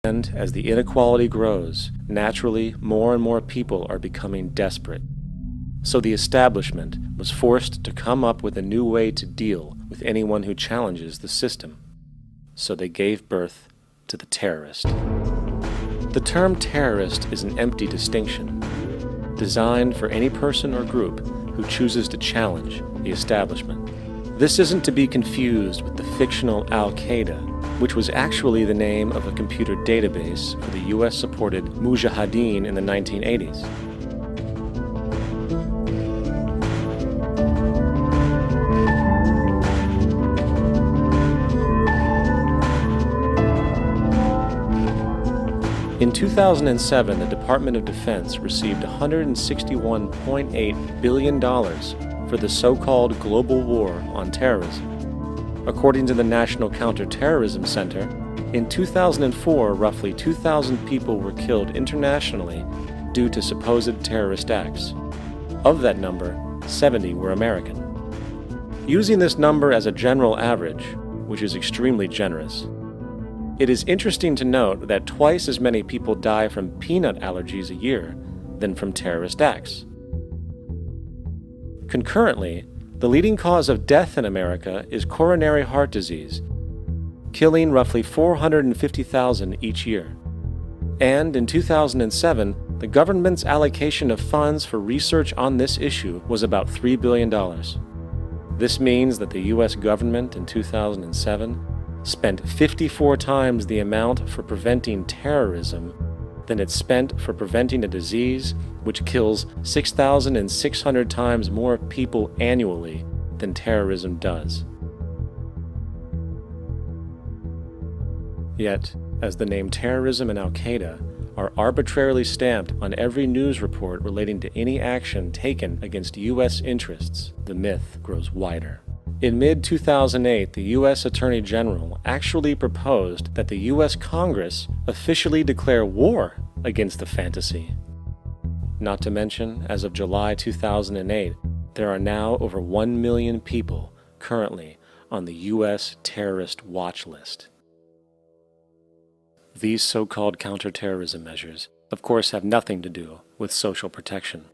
And as the inequality grows, naturally, more and more people are becoming desperate. So the establishment was forced to come up with a new way to deal with anyone who challenges the system. So they gave birth to the terrorist. The term terrorist is an empty distinction, designed for any person or group who chooses to challenge the establishment. This isn't to be confused with the fictional Al-Qaeda, which was actually the name of a computer database for the US-supported Mujahideen in the 1980s. In 2007, the Department of Defense received $161.8 billion for the so-called global war on terrorism. According to the National Counterterrorism Center, in 2004, roughly 2,000 people were killed internationally due to supposed terrorist acts. Of that number, 70 were American. Using this number as a general average, which is extremely generous, it is interesting to note that twice as many people die from peanut allergies a year than from terrorist acts. Concurrently, the leading cause of death in America is coronary heart disease, killing roughly 450,000 each year. And in 2007, the government's allocation of funds for research on this issue was about $3 billion. This means that the US government in 2007 spent 54 times the amount for preventing terrorism than it spent for preventing a disease which kills 6,600 times more people annually than terrorism does. Yet, as the name terrorism and Al-Qaeda are arbitrarily stamped on every news report relating to any action taken against US interests, the myth grows wider. In mid-2008, the U.S. Attorney General actually proposed that the U.S. Congress officially declare war against the fantasy. Not to mention, as of July 2008, there are now over 1 million people currently on the U.S. terrorist watch list. These so-called counterterrorism measures, of course, have nothing to do with social protection,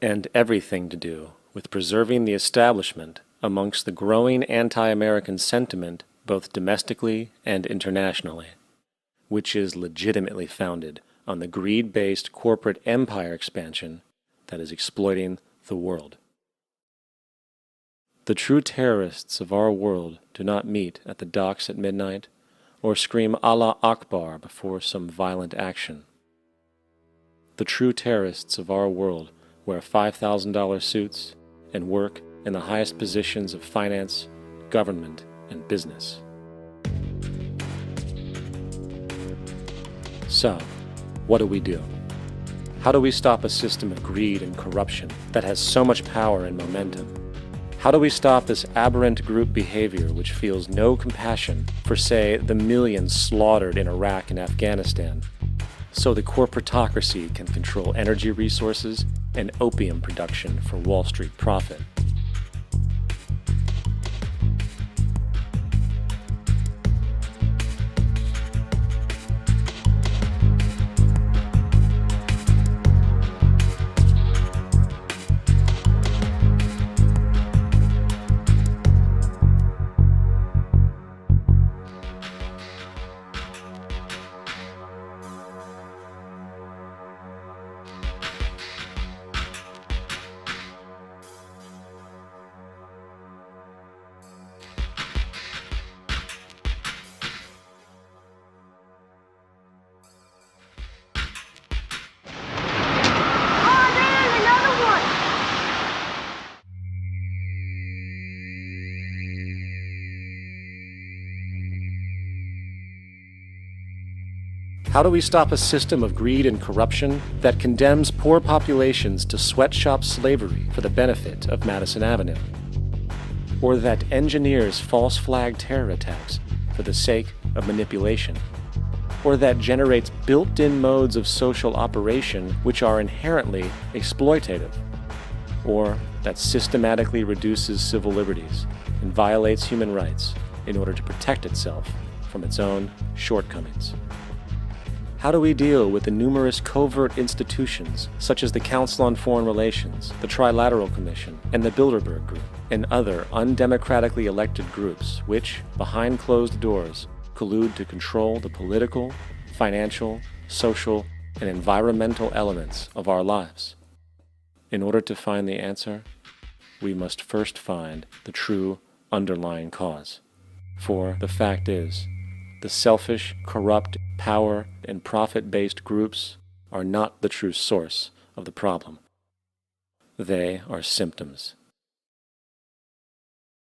and everything to do with preserving the establishment amongst the growing anti-American sentiment both domestically and internationally, which is legitimately founded on the greed-based corporate empire expansion that is exploiting the world. The true terrorists of our world do not meet at the docks at midnight or scream Allah Akbar before some violent action. The true terrorists of our world wear $5,000 suits and work in the highest positions of finance, government, and business. So, what do we do? How do we stop a system of greed and corruption that has so much power and momentum? How do we stop this aberrant group behavior which feels no compassion for, say, the millions slaughtered in Iraq and Afghanistan, so the corporatocracy can control energy resources and opium production for Wall Street profit? How do we stop a system of greed and corruption that condemns poor populations to sweatshop slavery for the benefit of Madison Avenue? Or that engineers false flag terror attacks for the sake of manipulation? Or that generates built-in modes of social operation which are inherently exploitative? Or that systematically reduces civil liberties and violates human rights in order to protect itself from its own shortcomings? How do we deal with the numerous covert institutions, such as the Council on Foreign Relations, the Trilateral Commission, and the Bilderberg Group, and other undemocratically elected groups which, behind closed doors, collude to control the political, financial, social, and environmental elements of our lives? In order to find the answer, we must first find the true underlying cause. For the fact is, the selfish, corrupt, power, and profit-based groups are not the true source of the problem. They are symptoms.